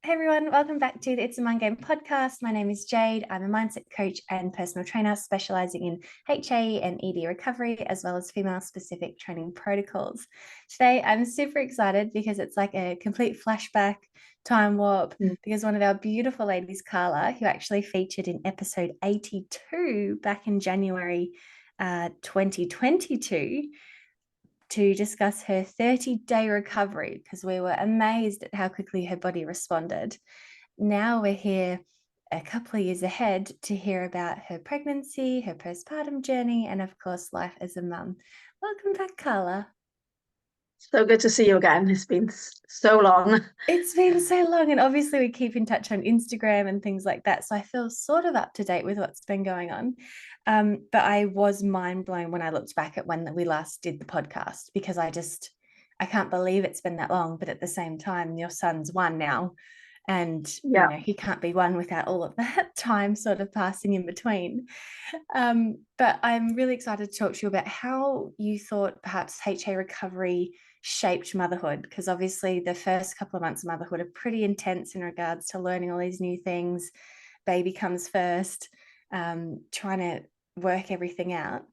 Hey everyone, welcome back to the It's a Mind Game podcast. My name is Jade. I'm a mindset coach and personal trainer specializing in HA and ED recovery, as well as female specific training protocols. Today, I'm super excited because it's like a complete flashback time warp because one of our beautiful ladies, Carla, who actually featured in episode 82 back in January 2022, to discuss her 30-day recovery because we were amazed at how quickly her body responded. Now we're here a couple of years ahead to hear about her pregnancy, her postpartum journey, and of course, life as a mum. Welcome back, Carla. So good to see you again. It's been so long. It's been so long, and obviously we keep in touch on Instagram and things like that. So I feel sort of up to date with what's been going on. But I was mind blown when I looked back at when we last did the podcast because I can't believe it's been that long. But at the same time, your son's one now, and he can't be one without all of that time sort of passing in between. But I'm really excited to talk to you about how you thought perhaps HA recovery shaped motherhood, because obviously the first couple of months of motherhood are pretty intense in regards to learning all these new things. Baby comes first, trying to work everything out.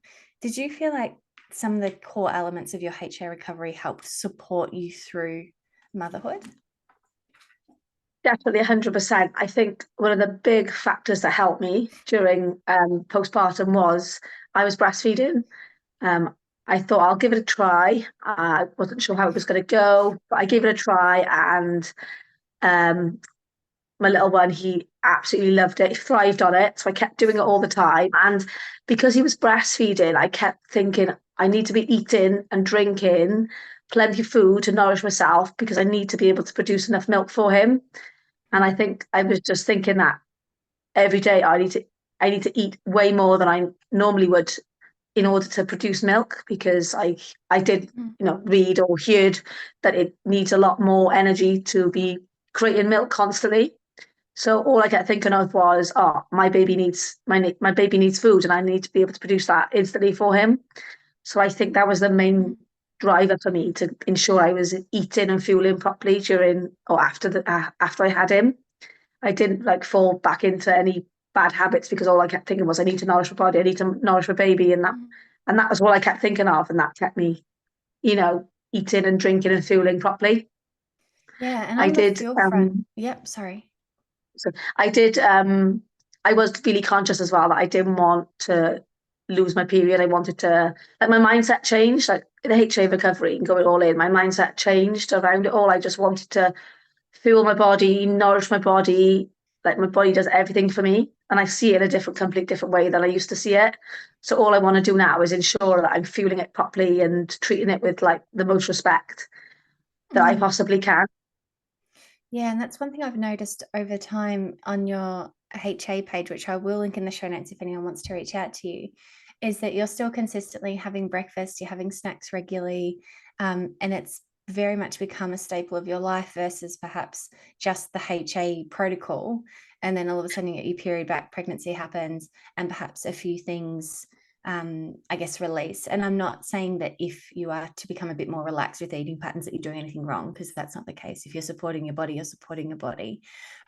Did you feel like some of the core elements of your HA recovery helped support you through motherhood? Definitely 100%. I think one of the big factors that helped me during postpartum was I was breastfeeding. I thought I'll give it a try. I wasn't sure how it was going to go, but I gave it a try, and um, my little one, he absolutely loved it. He thrived on it. So I kept doing it all the time. And because he was breastfeeding, I kept thinking, I need to be eating and drinking plenty of food to nourish myself because I need to be able to produce enough milk for him. And I think I was just thinking that every day I need to eat way more than I normally would in order to produce milk because I did read or heard that it needs a lot more energy to be creating milk constantly. So all I kept thinking of was, oh, my baby needs food, and I need to be able to produce that instantly for him. So I think that was the main driver for me to ensure I was eating and fueling properly during or after I had him. I didn't like fall back into any bad habits because all I kept thinking was I need to nourish my body, I need to nourish my baby, and that was all I kept thinking of, and that kept me, eating and drinking and fueling properly. Yeah, and I on the did fuel front, yep, sorry. So I was really conscious as well that I didn't want to lose my period. I wanted to, like, my mindset changed, like the HA recovery and going all in. My mindset changed around it all. I just wanted to fuel my body, nourish my body. Like, my body does everything for me, and I see it in a completely different way than I used to see it. So all I want to do now is ensure that I'm fueling it properly and treating it with like the most respect that I possibly can. Yeah, and that's one thing I've noticed over time on your HA page, which I will link in the show notes if anyone wants to reach out to you, is that you're still consistently having breakfast, you're having snacks regularly, and it's very much become a staple of your life versus perhaps just the HA protocol. And then all of a sudden you get your period back, pregnancy happens, and perhaps a few things I guess, release. And I'm not saying that if you are to become a bit more relaxed with eating patterns that you're doing anything wrong, because that's not the case. If you're supporting your body, you're supporting your body.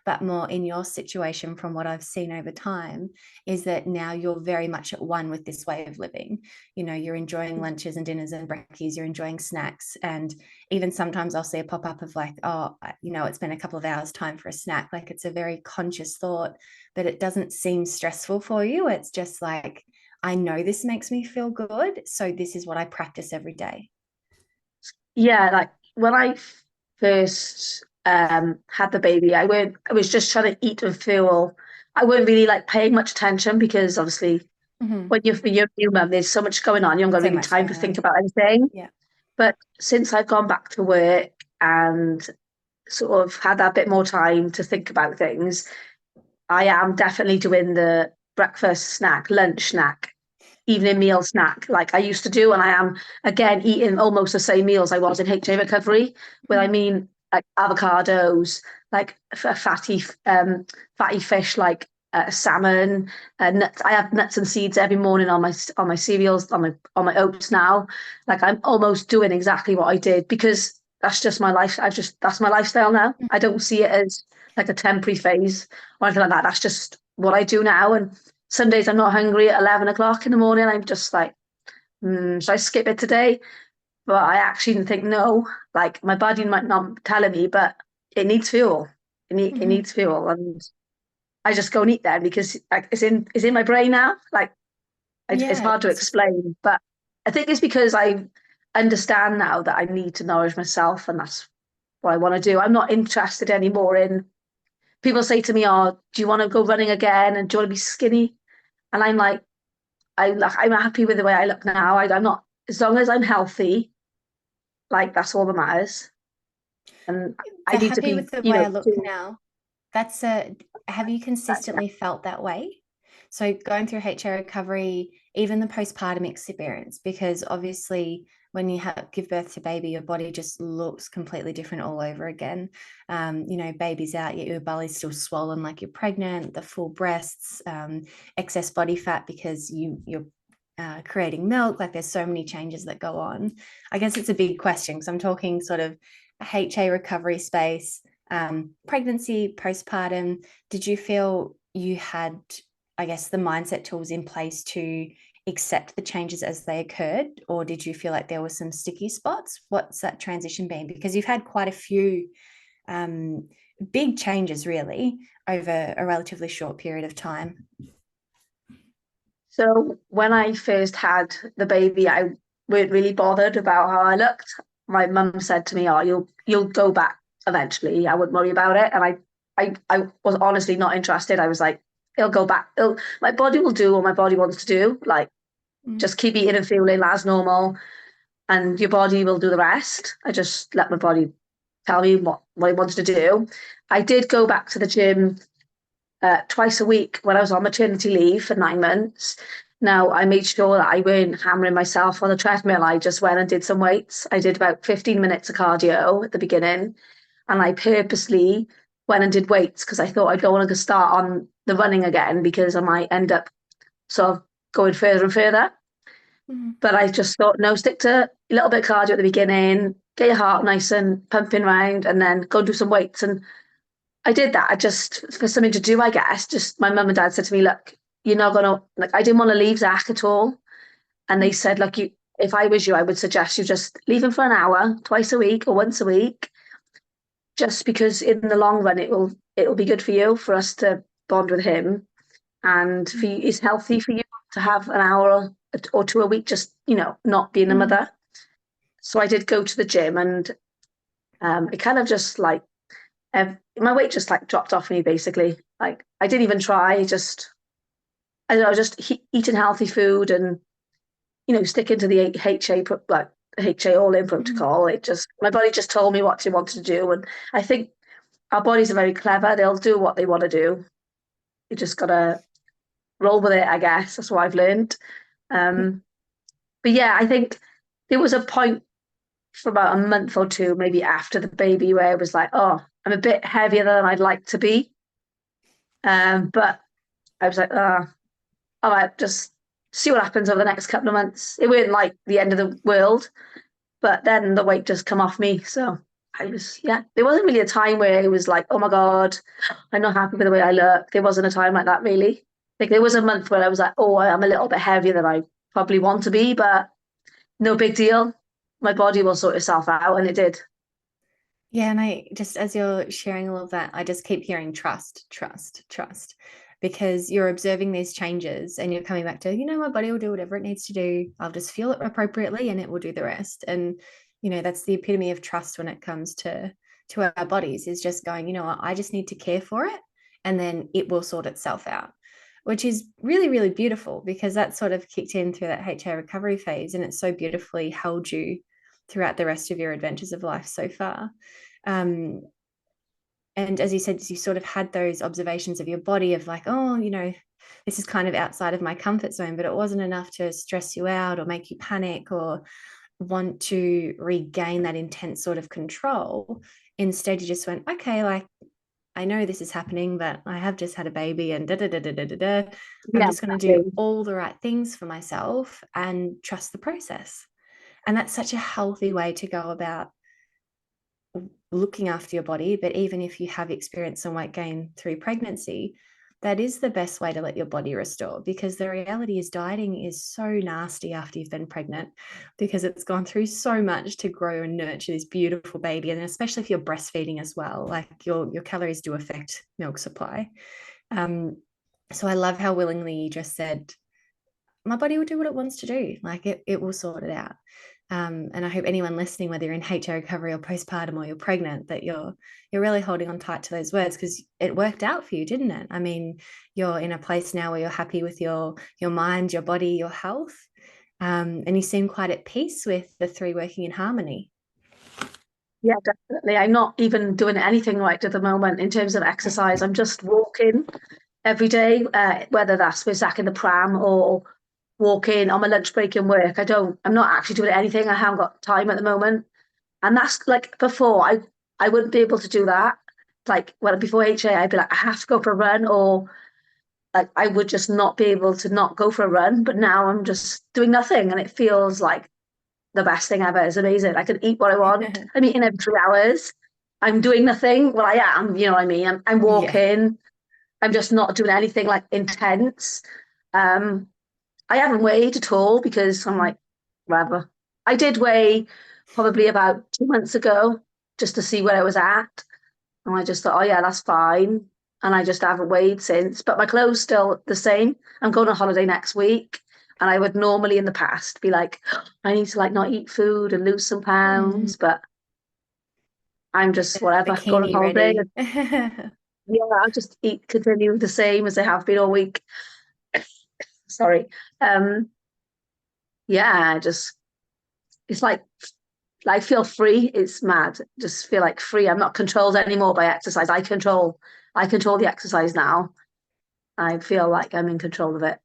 But more in your situation, from what I've seen over time, is that now you're very much at one with this way of living. You're enjoying lunches and dinners and brekkies, you're enjoying snacks. And even sometimes I'll see a pop up of like, oh, it's been a couple of hours time for a snack. Like, it's a very conscious thought, but it doesn't seem stressful for you. It's just like, I know this makes me feel good, so this is what I practice every day. Yeah, like when I first had the baby, I was just trying to eat and fuel. I weren't really like paying much attention because obviously when you're a new mum, there's so much going on. You haven't got So really much time to going think on. about anything. Yeah. But since I've gone back to work and sort of had that bit more time to think about things, I am definitely doing the breakfast snack, lunch snack, evening meal snack like I used to do. And I am again eating almost the same meals I was in HA recovery, where I mean like avocados, like fatty fish, like salmon, nuts. I have nuts and seeds every morning on my cereals, on my oats now. Like, I'm almost doing exactly what I did because that's just my life. That's my lifestyle now. Mm. I don't see it as like a temporary phase or anything like that. That's just what I do now. And some days I'm not hungry at 11 o'clock in the morning. I'm just like, should I skip it today? But I actually think no. Like my body might not be telling me, but it needs fuel. It Mhm. needs fuel, and I just go and eat then because like it's in my brain now. Like it's Yeah, hard to it's just explain, but I think it's because I understand now that I need to nourish myself, and that's what I want to do. I'm not interested anymore in people say to me, "Oh, do you want to go running again? And do you want to be skinny?" And I'm like, I'm happy with the way I look now. I'm not as long as I'm healthy. Like that's all that matters, and I so need to happy be, with the way I look do now. That's a Have you that. consistently felt that way? So going through HA recovery, even the postpartum experience, because obviously when you give birth to baby, your body just looks completely different all over again. Baby's out, yet your belly's still swollen like you're pregnant, the full breasts, excess body fat because you're creating milk. Like there's so many changes that go on. I guess it's a big question because I'm talking sort of HA recovery space, pregnancy, postpartum. Did you feel you had, I guess, the mindset tools in place to accept the changes as they occurred? Or did you feel like there were some sticky spots? What's that transition been? Because you've had quite a few um, big changes, really, over a relatively short period of time. So when I first had the baby, I weren't really bothered about how I looked. My mum said to me, "Oh, you'll go back eventually. I wouldn't worry about it." And I was honestly not interested. I was like, "It'll go back. My body will do what my body wants to do. Like Mm. just keep eating and fueling as normal, and your body will do the rest." I just let my body tell me what it wants to do. I did go back to the gym twice a week when I was on maternity leave for 9 months. Now, I made sure that I weren't hammering myself on the treadmill. I just went and did some weights. I did about 15 minutes of cardio at the beginning, and I purposely went and did weights because I thought I don't want to start on the running again because I might end up sort of going further and further. Mm. But I just thought, no, stick to a little bit of cardio at the beginning, get your heart nice and pumping round, and then go and do some weights. And I did that. I just for something to do, I guess. Just my mum and dad said to me, "Look, you're not gonna like." I didn't want to leave Zach at all, and they Mm. said, "Look, you. If I was you, I would suggest you just leave him for an hour, twice a week or once a week, just because in the long run it will be good for you for us to bond with him, and for you, it's healthy for you to have an hour or two a week, just not being a Mm. mother." So I did go to the gym, and it kind of just like my weight just like dropped off me basically. Like I didn't even try, just I don't know, just eating healthy food and sticking to the HA all in Mm. protocol. It just my body just told me what it wanted to do, and I think our bodies are very clever. They'll do what they want to do. You just gotta roll with it, I guess. That's what I've learned. Um, but yeah, I think there was a point for about a month or two, maybe after the baby, where it was like, oh, I'm a bit heavier than I'd like to be. But I was like, all right, just see what happens over the next couple of months. It weren't like the end of the world, but then the weight just come off me. So yeah, there wasn't really a time where it was like, oh my God, I'm not happy with the way I look. There wasn't a time like that, really. Like there was a month where I was like, oh, I'm a little bit heavier than I probably want to be, but no big deal. My body will sort itself out, and it did. Yeah, and I just, as you're sharing all of that, I just keep hearing trust, trust, trust, because you're observing these changes and you're coming back to, my body will do whatever it needs to do. I'll just feel it appropriately and it will do the rest. And, that's the epitome of trust when it comes to our bodies, is just going, what, I just need to care for it and then it will sort itself out, which is really, really beautiful because that sort of kicked in through that HA recovery phase and it's so beautifully held you throughout the rest of your adventures of life so far. Um, and as you said, you sort of had those observations of your body of like, oh, this is kind of outside of my comfort zone, but it wasn't enough to stress you out or make you panic or want to regain that intense sort of control. Instead, you just went, okay, like I know this is happening, but I have just had a baby and da da da da da da da. I'm Yeah, just going to do exactly. all the right things for myself and trust the process. And that's such a healthy way to go about looking after your body, but even if you have experienced some weight gain through pregnancy, that is the best way to let your body restore, because the reality is dieting is so nasty after you've been pregnant, because it's gone through so much to grow and nurture this beautiful baby. And especially if you're breastfeeding as well, like your calories do affect milk supply. um, so I love how willingly you just said, my body will do what it wants to do. Like it will sort it out. And I hope anyone listening, whether you're in HA recovery or postpartum or you're pregnant, that you're really holding on tight to those words, because it worked out for you, didn't it? I mean, you're in a place now where you're happy with your mind, your body, your health, and you seem quite at peace with the three working in harmony. Yeah, definitely. I'm not even doing anything right at the moment in terms of exercise. I'm just walking every day, whether that's with Zach in the pram or walking on my lunch break in work. I'm not actually doing anything. I haven't got time at the moment. And that's like before, I wouldn't be able to do that. Like before HA, I'd be like, I have to go for a run, or like I would just not be able to not go for a run. But now I'm just doing nothing, and it feels like the best thing ever. It's amazing. I can eat what I want. I'm eating every 3 hours. I'm doing nothing. Well, I am, you know what I mean? I'm Yeah. walking. I'm just not doing anything like intense. Um, I haven't weighed at all because I'm like, whatever. I did weigh probably about 2 months ago just to see where I was at. And I just thought, oh yeah, that's fine. And I just haven't weighed since. But my clothes still the same. I'm going on holiday next week. And I would normally in the past be like, I need to like not eat food and lose some Mm. pounds. But I'm Get just the whatever, going on bikini holiday. ready. Yeah, I'll just continue the same as I have been all week. Sorry. Um, yeah, just it's like I feel free. It's mad. Just feel like free. I'm not controlled anymore by exercise. I control the exercise now. I feel like I'm in control of it.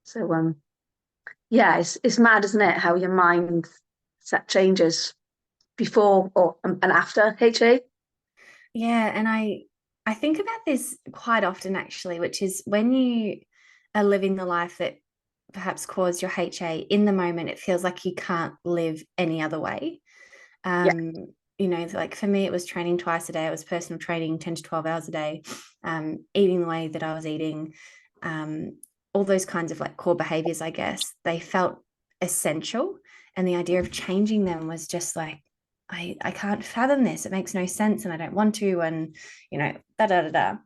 So yeah, it's mad, isn't it? How your mind set changes before or and after HA. Yeah, and I think about this quite often actually, which is when you are living the life that perhaps caused your HA in the moment, it feels like you can't live any other way. Yeah. Um, like for me, it was training twice a day. It was personal training 10 to 12 hours a day, eating the way that I was eating, um, all those kinds of like core behaviors, I guess, they felt essential. And the idea of changing them was just like, I can't fathom this. It makes no sense and I don't want to. And, da da da da.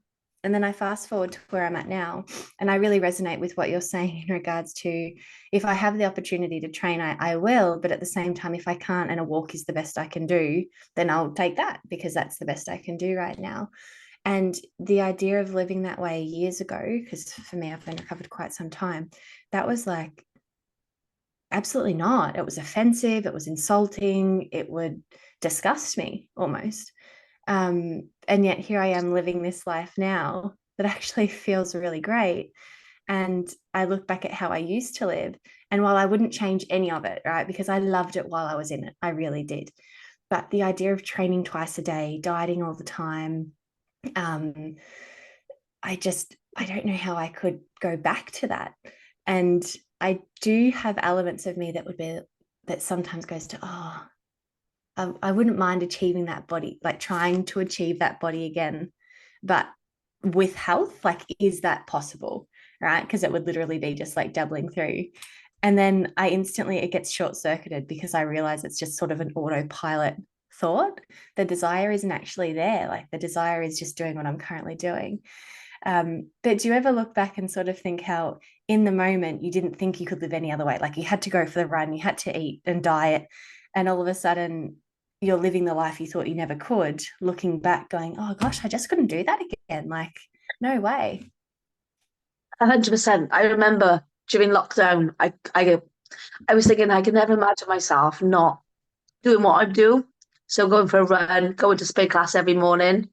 And then I fast forward to where I'm at now. And I really resonate with what you're saying in regards to, if I have the opportunity to train, I will. But at the same time, if I can't and a walk is the best I can do, then I'll take that because that's the best I can do right now. And the idea of living that way years ago, because for me, I've been recovered quite some time, that was like, absolutely not. It was offensive. It was insulting. It would disgust me almost. And yet here I am living this life now that actually feels really great. And I look back at how I used to live. And while I wouldn't change any of it, right, because I loved it while I was in it, I really did. But the idea of training twice a day, dieting all the time, um, I don't know how I could go back to that. And I do have elements of me that would be, that sometimes goes to, oh, I wouldn't mind achieving that body, like trying to achieve that body again. But with health, like, is that possible? Right. Because it would literally be just like doubling through. And then it gets short circuited because I realize it's just sort of an autopilot thought. The desire isn't actually there. Like, the desire is just doing what I'm currently doing. But do you ever look back and sort of think how in the moment you didn't think you could live any other way? Like, you had to go for the run, you had to eat and diet, and all of a sudden you're living the life you thought you never could, looking back, going, oh gosh, I just couldn't do that again. Like, no way. 100%. I remember during lockdown, I was thinking I could never imagine myself not doing what I do. So going for a run, going to spin class every morning.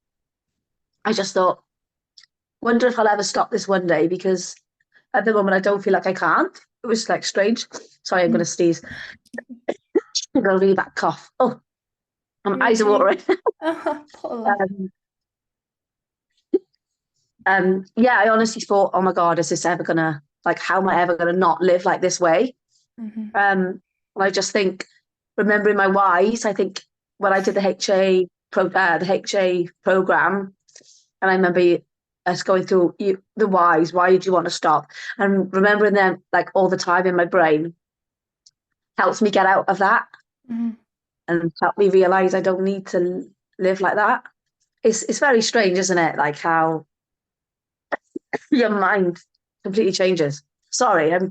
I just thought, wonder if I'll ever stop this one day because at the moment I don't feel like I can't. It was like strange. Sorry, I'm gonna sneeze. I'm gonna really bad cough. Oh, my You eyes are okay? watering. Oh, poor love. um, yeah, I honestly thought, oh my God, is this ever gonna like how am I ever gonna not live like this way? Mm-hmm. And I just think, remembering my whys, I think when I did the HA the HA program, and I remember us going through the whys. Why did you want to stop? And remembering them like all the time in my brain helps me get out of that Mhm. and help me realize I don't need to live like that. It's very strange, isn't it? Like how your mind completely changes. Sorry, No, I'm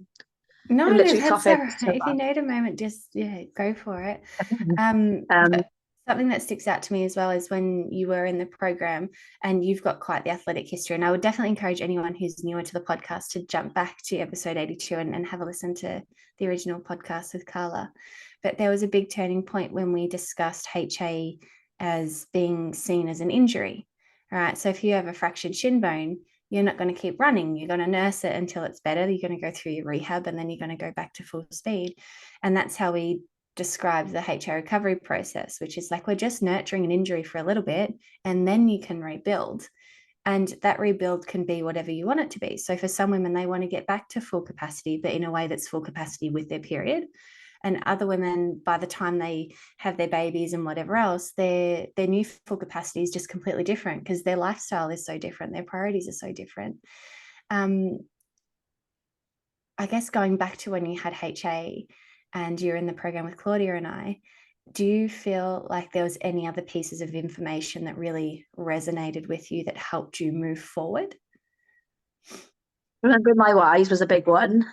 no, literally that's all coughing right. so If you need a moment, just yeah, go for it. bad. Um, But something that sticks out to me as well is when you were in the program and you've got quite the athletic history. And I would definitely encourage anyone who's newer to the podcast to jump back to episode 82 and have a listen to the original podcast with Carla. But there was a big turning point when we discussed HA as being seen as an injury. All right. So if you have a fractured shin bone, you're not going to keep running. You're going to nurse it until it's better. You're going to go through your rehab and then you're going to go back to full speed. And that's how we describe the HA recovery process, which is like we're just nurturing an injury for a little bit and then you can rebuild. And that rebuild can be whatever you want it to be. So for some women, they want to get back to full capacity, but in a way that's full capacity with their period. And other women, by the time they have their babies and whatever else, their new full capacity is just completely different because their lifestyle is so different, their priorities are so different. Um, I guess going back to when you had HA and you're in the program with Claudia and I, do you feel like there was any other pieces of information that really resonated with you that helped you move forward? remember my whys was a big one.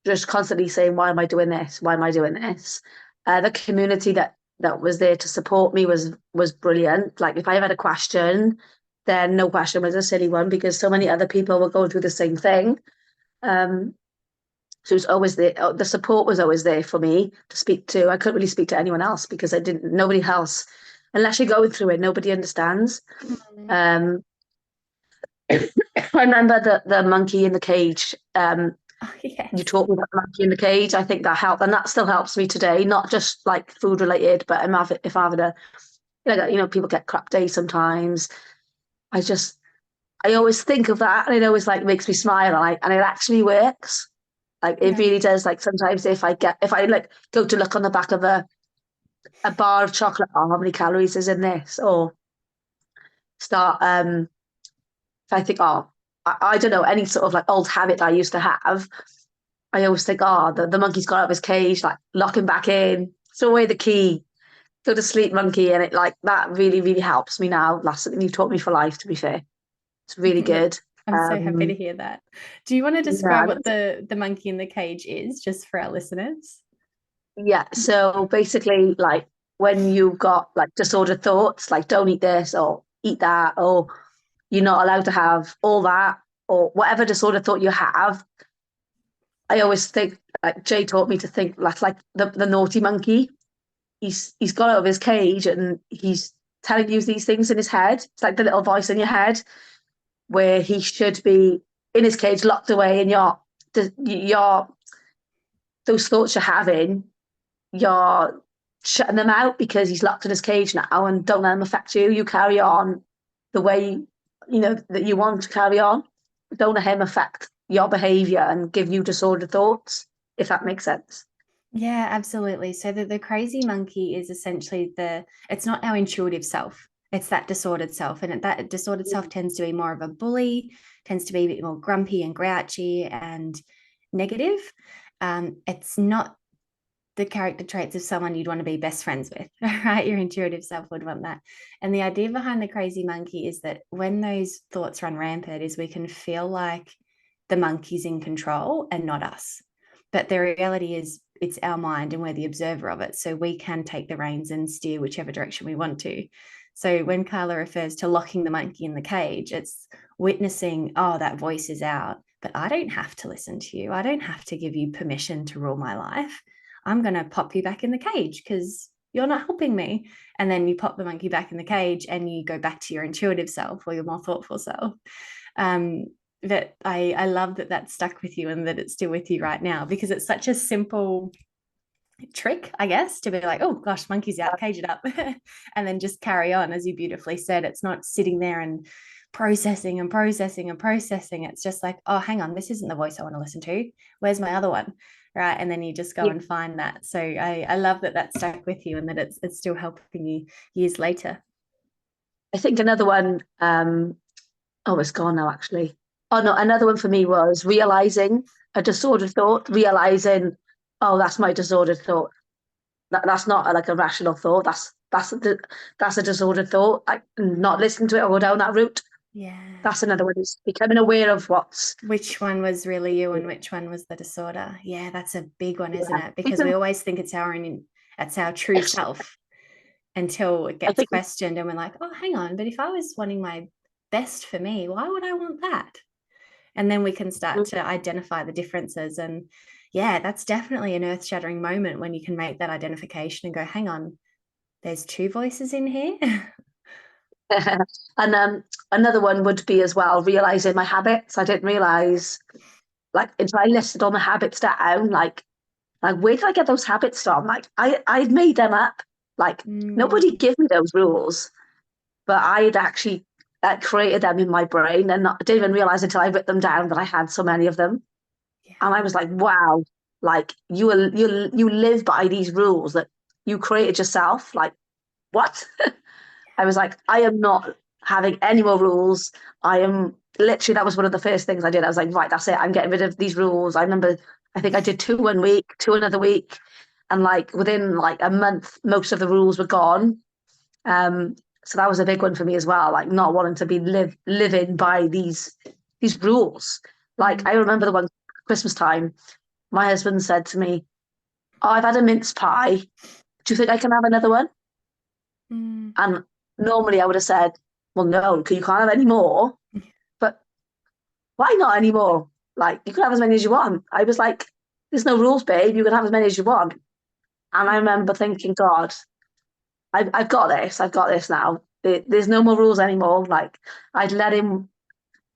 Just constantly saying, "Why am I doing this? Why am I doing this?" The community that was there to support me was brilliant. Like if I had a question, then no question was a silly one because so many other people were going through the same thing. Um, so it was always there. The support was always there for me to speak to. I couldn't really speak to anyone else because I didn't. Nobody else, unless you're going through it, nobody understands. Mm. Um, I remember the monkey in the cage. Oh, You yes. taught me about the monkey in the cage. I think that helped, and that still helps me today. Not just like food related, but if I'm having a people get crap days sometimes. I just I always think of that, and it always like makes me smile, and it actually works. Like it Yeah. really does. Like sometimes if I like go to look on the back of a bar of chocolate, oh, how many calories is in this? Or start if I think, oh, I don't know, any sort of like old habit I used to have, I always think, oh, the monkey's got out of his cage, like lock him back in, throw away the key, go to sleep, monkey. And it like that really, really helps me now. That's something you've taught me for life, to be fair. It's really good. I'm so happy to Um, hear that. Do you want to yeah, describe what the monkey in the cage is, just for our listeners? yeah. So basically, like when you've got like disordered thoughts, like don't eat this or eat that, or you're not allowed to have all that, or whatever disordered thought you have, I always think like Jay taught me to think like the naughty monkey. He's got out of his cage and he's telling you these things in his head. It's like the little voice in your head where he should be in his cage, locked away, and you're those thoughts you're having, you're shutting them out because he's locked in his cage now, and don't let them affect you. You carry on the way that you want to carry on. Don't let him affect your behavior and give you disordered thoughts, if that makes sense. Yeah, absolutely. So the crazy monkey is essentially it's not our intuitive self. It's that disordered self. And that disordered self tends to be more of a bully, tends to be a bit more grumpy and grouchy and negative. It's not the character traits of someone you'd want to be best friends with, right? Your intuitive self would want that. And the idea behind the crazy monkey is that when those thoughts run rampant, is we can feel like the monkey's in control and not us. But the reality is it's our mind and we're the observer of it. So we can take the reins and steer whichever direction we want to. So when Carla refers to locking the monkey in the cage, it's witnessing, oh, that voice is out, but I don't have to listen to you. I don't have to give you permission to rule my life. I'm going to pop you back in the cage because you're not helping me. And then you pop the monkey back in the cage and you go back to your intuitive self or your more thoughtful self. Um, that I love that that's stuck with you and that it's still with you right now because it's such a simple trick, I guess, to be like, oh gosh, monkey's out, cage it up, and then just carry on. As you beautifully said, it's not sitting there and processing and processing and processing. It's just like, oh, hang on, this isn't the voice I want to listen to. Where's my other one? right? And then you just go Yeah, and find that. So I love that that stuck with you and that it's still helping you years later. I think another one, oh, it's gone now actually. Oh no, another one for me was realizing a disordered thought, realizing, oh, that's my disordered thought. That's not like a rational thought. That's a disordered thought. Like not listening to it or go down that route. Yeah. That's another one. Is becoming aware of what's Which one was really you and which one was the disorder? Yeah, that's a big one, isn't yeah. it? Because we always think it's our true self until it I gets think questioned and we're like, oh, hang on, but if I was wanting my best for me, why would I want that? And then we can start to identify the differences. And yeah, that's definitely an earth shattering moment when you can make that identification and go, hang on, there's two voices in here. and another one would be as well realizing my habits. I didn't realize like until I listed all my habits down, like where did I get those habits from? Like I'd made them up. Like nobody Mm, gave me those rules, but I'd actually created them in my brain and didn't even realize until I wrote them down that I had so many of them. And I yeah. was like, wow, like you live by these rules that you created yourself. Like what? I was like, I am not having any more rules. I am literally, that was one of the first things I did. I was like, right, that's it. I'm getting rid of these rules. I remember, I think I did two one week, two another week. And like within like a month, most of the rules were gone. Um, so that was a big one for me as well, like not wanting to be living by these rules. Like Mm, I remember the one Christmas time, my husband said to me, oh, I've had a mince pie. Do you think I can have another one? mm, And normally I would have said, well, no, you can't have any more. But why not anymore? Like, you can have as many as you want. I was like, there's no rules, babe. You can have as many as you want. And I yeah. remember thinking, God, I've got this. I've got this now. There's no more rules anymore. Like, I'd let him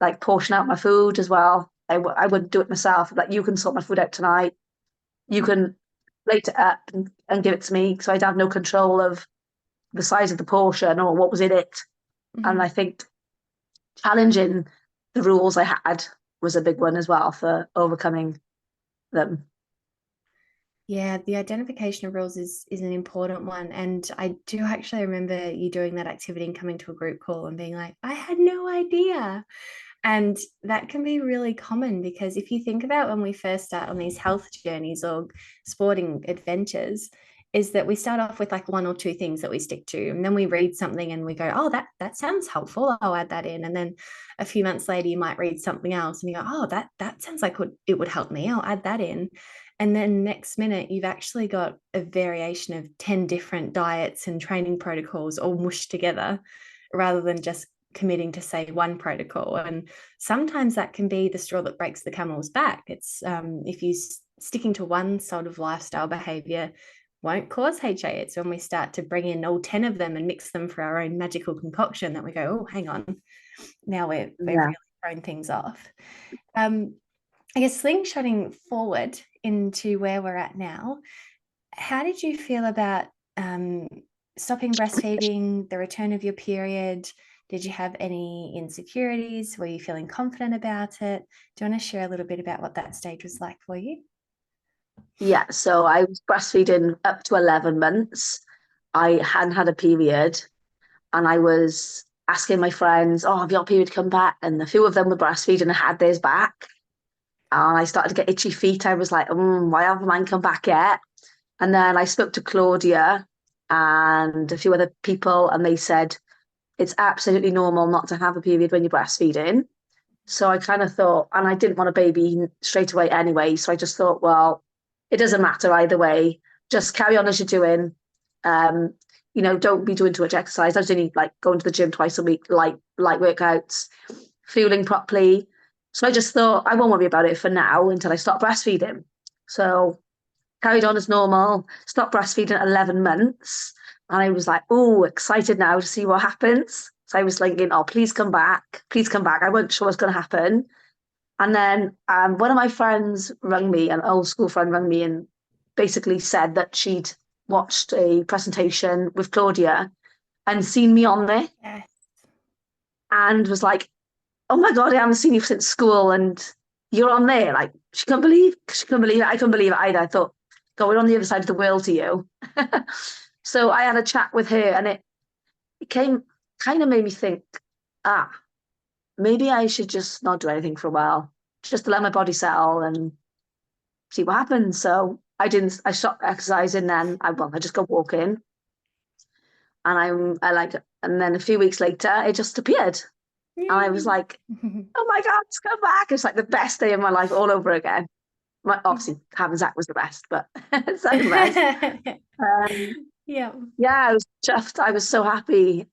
like portion out my food as well. I wouldn't do it myself. Like, you can sort my food out tonight. You Mm, can plate it up and give it to me. So I'd have no control of the size of the portion or what was in it. And mhm. I think challenging the rules I had was a big one as well for overcoming them. Yeah, the identification of rules is an important one. And I do actually remember you doing that activity and coming to a group call and being like, I had no idea. And that can be really common because if you think about when we first start on these health journeys or sporting adventures, is that we start off with like one or two things that we stick to, and then we read something and we go, "Oh, that sounds helpful. I'll add that in." And then a few months later, you might read something else and you go, "Oh, that sounds like it would help me. I'll add that in." And then next minute, you've actually got a variation of 10 different diets and training protocols all mushed together rather than just committing to say one protocol. And sometimes that can be the straw that breaks the camel's back. It's if you sticking to one sort of lifestyle behavior won't cause HA. It's when we start to bring in all 10 of them and mix them for our own magical concoction that we go, oh, hang on, now we're Yeah. really throwing things off. Um, I guess slingshotting forward into where we're at now, how did you feel about um, stopping breastfeeding, the return of your period? Did you have any insecurities? Were you feeling confident about it? Do you want to share a little bit about what that stage was like for you? Yeah. So I was breastfeeding up to 11 months. I hadn't had a period and I was asking my friends, oh, have your period come back? And a few of them were breastfeeding and had theirs back. And I started to get itchy feet. I was like, why haven't mine come back yet? And then I spoke to Claudia and a few other people, and they said, it's absolutely normal not to have a period when you're breastfeeding. So I kind of thought, and I didn't want a baby straight away anyway. So I just thought, well, it doesn't matter either way. Just carry on as you're doing. Um, don't be doing too much exercise. I just need like going to the gym twice a week, light workouts, fueling properly. So I just thought I won't worry about it for now until I start breastfeeding. So carried on as normal, stopped breastfeeding at 11 months. And I was like, oh, excited now to see what happens. So I was thinking, oh, please come back. Please come back. I wasn't sure what's going to happen. And then one of my friends rang me, an old school friend rang me and basically said that she'd watched a presentation with Claudia and seen me on there Yes. and was like, oh my God, I haven't seen you since school. And you're on there. Like, she couldn't believe it. I couldn't believe it either. I thought, going on the other side of the world to you. So I had a chat with her, and it came kind of made me think, ah, maybe I should just not do anything for a while, just to let my body settle and see what happens. So I stopped exercising then. I just go walking, and I like, and then a few weeks later, it just appeared. And I was Yay. like, oh my God, it's come back. It's like the best day of my life all over again. Obviously, having Zach was the best, but second best. Um, Yeah. yeah, I was chuffed. I was so happy.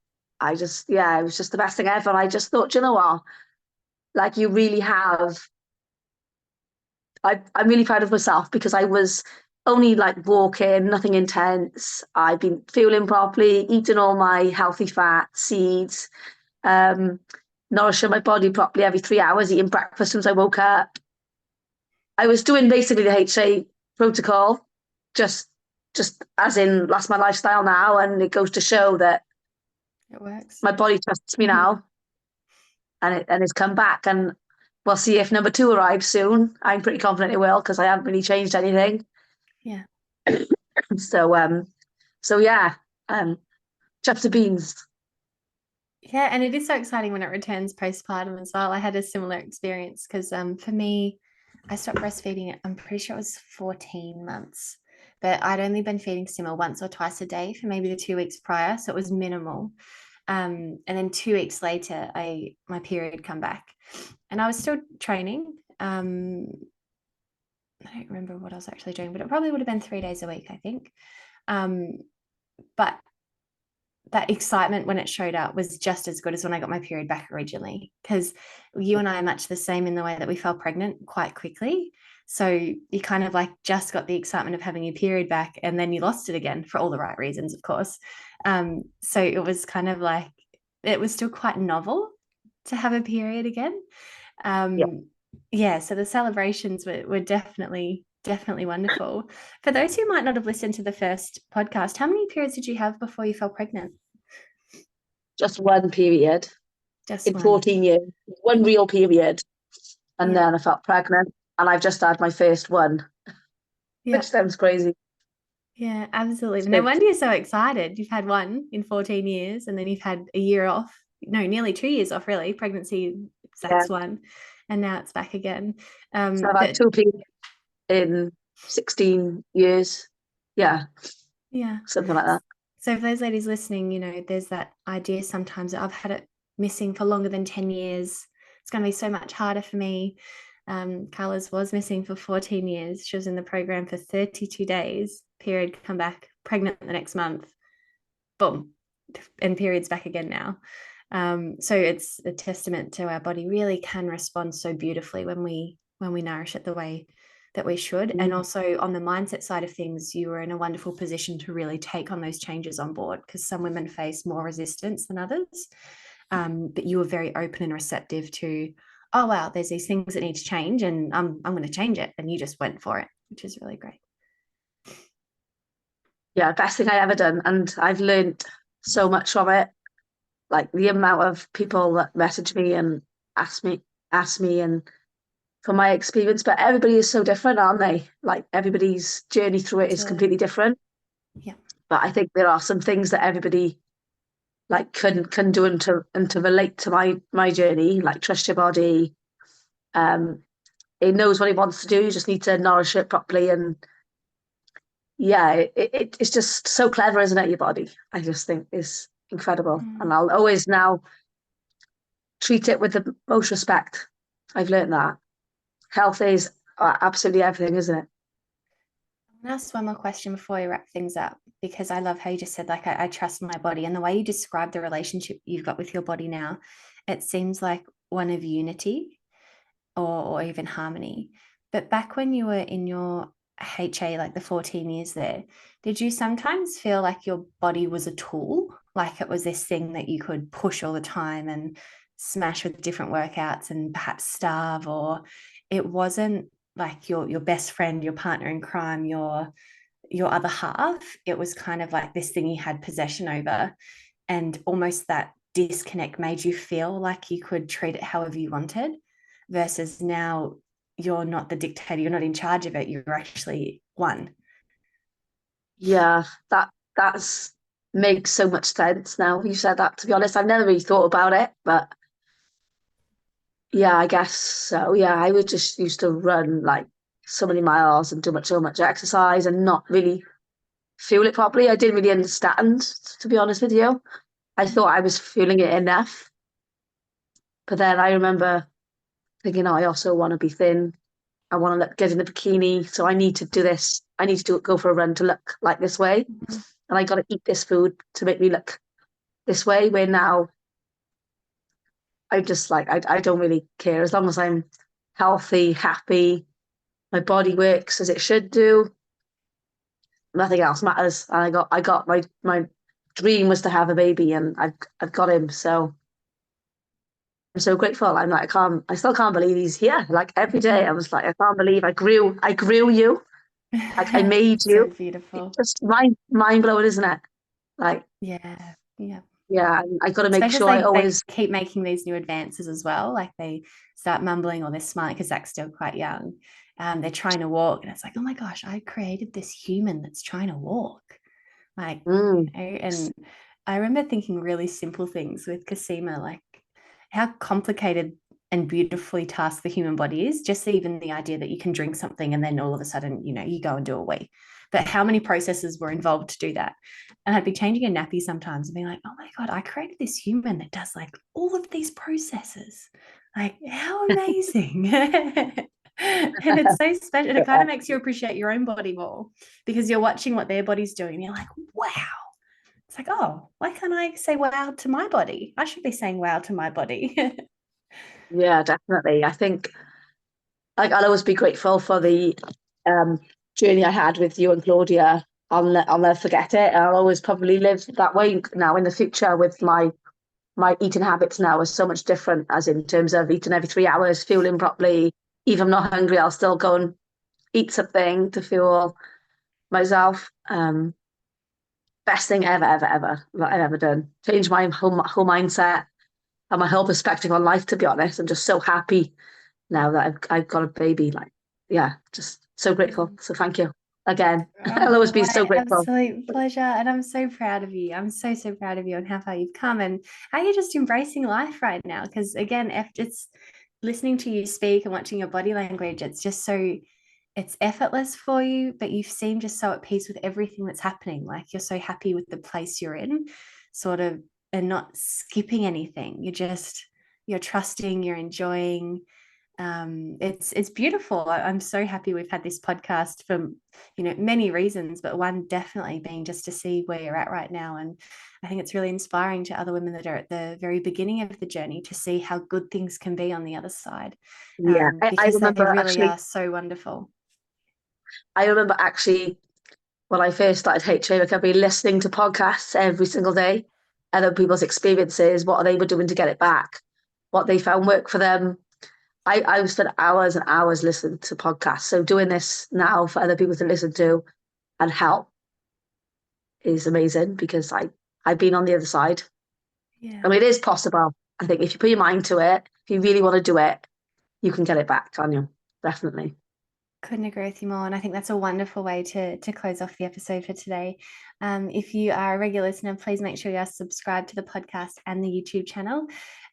Yeah, it was just the best thing ever. I just thought, you know what? Like, you really have. I'm really proud of myself because I was only like walking, nothing intense. I've been fueling properly, eating all my healthy fats, seeds, um, nourishing my body properly every 3 hours, eating breakfast as soon as I woke up. I was doing basically the HA protocol, just just as in that's my lifestyle now, and it goes to show that It works. my body trusts me now, and it's come back. And we'll see if number two arrives soon. I'm pretty confident it will because I haven't really changed anything. Yeah. So yeah, um, chuffed to beans. Yeah, and it is so exciting when it returns postpartum as well. I had a similar experience because for me, I stopped breastfeeding, I'm pretty sure it was 14 months, but I'd only been feeding Simmer once or twice a day for maybe the 2 weeks prior, so it was minimal. And then 2 weeks later, my period come back, and I was still training. I don't remember what I was actually doing, but it probably would have been 3 days a week, I think. Um, but that excitement when it showed up was just as good as when I got my period back originally, because you and I are much the same in the way that we fell pregnant quite quickly. So you kind of like just got the excitement of having your period back, and then you lost it again for all the right reasons, of course. So it was kind of like, it was still quite novel to have a period again. Yeah, Yeah, so the celebrations were definitely wonderful. For those who might not have listened to the first podcast, how many periods did you have before you fell pregnant? just one period Just in one. 14 years, one real period, and Yeah. then I felt pregnant, and I've just had my first one, which Yeah. sounds crazy. Yeah, absolutely. No It's, wonder you're so excited. You've had one in 14 years, and then you've had a year off. No, nearly 2 years off, really. Pregnancy, yeah. Zach's one, and now it's back again. So I've had But two periods in 16 years. Yeah, yeah. something like that. So for those ladies listening, there's that idea sometimes that I've had it missing for longer than 10 years. It's going to be so much harder for me. Carla's was missing for 14 years. She was in the program for 32 days, period, come back, pregnant the next month, boom, and period's back again now. So it's a testament to our body really can respond so beautifully when we nourish it the way that we should. And Mm. also on the mindset side of things, you were in a wonderful position to really take on those changes on board, because some women face more resistance than others. But you were very open and receptive to, oh wow, there's these things that need to change, and I'm going to change it, and you just went for it, which is really great. Yeah, best thing I ever done, and I've learned so much from it. Like the amount of people that message me and ask me, and from my experience. But everybody is so different, aren't they? Like everybody's journey through it is Absolutely. completely different. Yeah. But I think there are some things that everybody like can do and to relate to my journey. Like trust your body. Um, it knows what it wants to do. You just need to nourish it properly. And yeah, it's just so clever, isn't it? Your body, I just think is incredible. And Mm. I'll always now treat it with the most respect. I've learned that health is absolutely everything, isn't it? I'm gonna ask one more question before we wrap things up, because I love how you just said, like, I trust my body, and the way you describe the relationship you've got with your body now, it seems like one of unity, or even harmony. But back when you were in your HA, like the 14 years there, did you sometimes feel like your body was a tool? Like it was this thing that you could push all the time and smash with different workouts and perhaps starve, or it wasn't like your best friend, your partner in crime, your other half? It was kind of like this thing you had possession over, and almost that disconnect made you feel like you could treat it however you wanted, versus now you're not the dictator, you're not in charge of it, you're actually one. Yeah, that's makes so much sense now. You said that, to be honest. I've never really thought about it, but yeah, I guess so. Yeah, I would just used to run like so many miles and do so much exercise and not really feel it properly. I didn't really understand, to be honest with you. I thought I was feeling it enough, but then I remember thinking, oh, I also want to be thin. I want to look get in a bikini, so I need to do this. I need to go for a run to look like this way, Mhm. and I got to eat this food to make me look this way. Where now I just like I don't really care as long as I'm healthy, happy, my body works as it should do. Nothing else matters. And I got my dream was to have a baby, and I've got him. So I'm so grateful. I'm like I still can't believe he's here. Like every day, I was like, I can't believe I grew you. Like I made you. So It's beautiful. just mind blowing, isn't it? Like Yeah. Yeah. yeah, I got to make Especially as sure I they always. keep making these new advances as well. Like they start mumbling or they're smart because Zach's still quite young. They're trying to walk, and it's like, oh my gosh, I created this human that's trying to walk. Like, Mm, and I remember thinking really simple things with Cosima, like how complicated and beautifully tasked the human body is. Just even the idea that you can drink something and then all of a sudden, you go and do a wee. But how many processes were involved to do that? And I'd be changing a nappy sometimes and being like, oh my God, I created this human that does like all of these processes. Like, how amazing. And it's so special. It kind yeah, of makes you appreciate your own body more because you're watching what their body's doing. And you're like, wow. It's like, oh, why can't I say wow to my body? I should be saying wow to my body. yeah, definitely. I think like I'll always be grateful for the um journey I had with you and Claudia. I'll never forget it. I'll always probably live that way now in the future with my eating habits now are so much different, as in terms of eating every 3 hours, fueling properly. Even if I'm not hungry, I'll still go and eat something to fuel myself. Best thing ever, ever, ever that I've ever done. Changed my whole mindset and my whole perspective on life, to be honest. I'm just so happy now that I've got a baby. Like, yeah, just so grateful. So thank you again. I'll always Oh, be so my grateful. absolute pleasure. And I'm so proud of you. I'm so, so proud of you and how far you've come and how you're just embracing life right now. Because again, it's listening to you speak and watching your body language, it's just so, it's effortless for you, but you seem just so at peace with everything that's happening. Like you're so happy with the place you're in, sort of, and not skipping anything. You're trusting, you're enjoying. It's beautiful. I'm so happy we've had this podcast for many reasons, but one definitely being just to see where you're at right now. And I think it's really inspiring to other women that are at the very beginning of the journey to see how good things can be on the other side, Yeah, I because they remember really actually. are so wonderful. I remember actually when I first started HA, like I'd be listening to podcasts every single day, other people's experiences, what they were doing to get it back, what they found work for them. I spent hours and hours listening to podcasts. So doing this now for other people to listen to and help is amazing because I've been on the other side. I Yeah. mean, it is possible. I think if you put your mind to it, if you really want to do it, you can get it back, can't you? Definitely. Couldn't agree with you more. And I think that's a wonderful way to close off the episode for today. If you are a regular listener, please make sure you are subscribed to the podcast and the YouTube channel.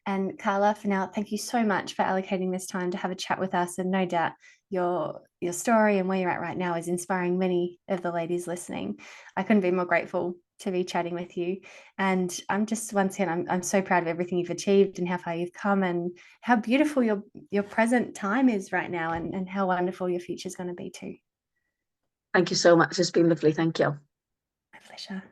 And Carla, for now, thank you so much for allocating this time to have a chat with us. And no doubt your story and where you're at right now is inspiring many of the ladies listening. I couldn't be more grateful to be chatting with you. And I'm just once again, I'm so proud of everything you've achieved and how far you've come and how beautiful your present time is right now, and how wonderful your future is going to be too. Thank you so much. It's been lovely. Thank you. My pleasure.